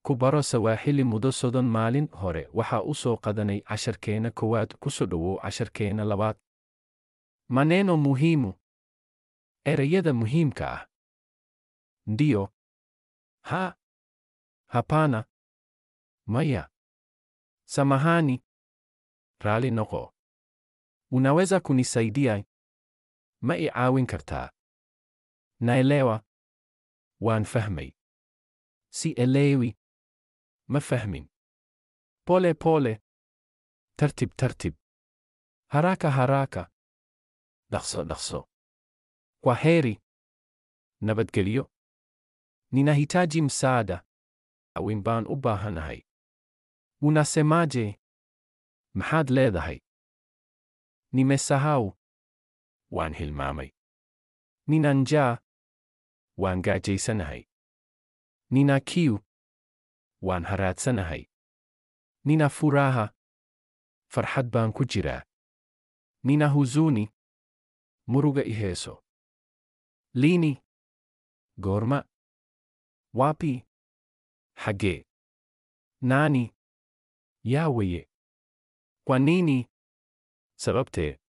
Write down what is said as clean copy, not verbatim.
ku baro Sawaaxili muddo 30 maalin hore waxa u soo qadanay casharkeena koowaad ku soo dhawow casharkeena labaad. Maneno muhimu. Erayada muhiimka ah. Ndio. Ha. Hapana. Maya. Samahani. Rali noqo. Unaweza kunisaidia? Ma i caawin kartaa? Naelewa. Waan fahmay. Si elewi. Ma fahmin. Pole pole. Tartib tartib. Haraka haraka. Dhaqso dhaqso. Kwaheri. Nabadgelyo. Ninahitaji msaada. Caawin baan u baahanahay. Unasemaje? Maxaad leedahay? Nimesahau. Waan hilmaamay. Nina njaa. Waan gaajaysanahay. Nina kiu. Waan haraadsanahay. Nina furaha. Farxad baan ku jiraa. Nina huzuni. Muruga i heeso. Lini. Goorma. Wapi. Xagee. Nani. Yaa weye. Kwa nini? Sababtee.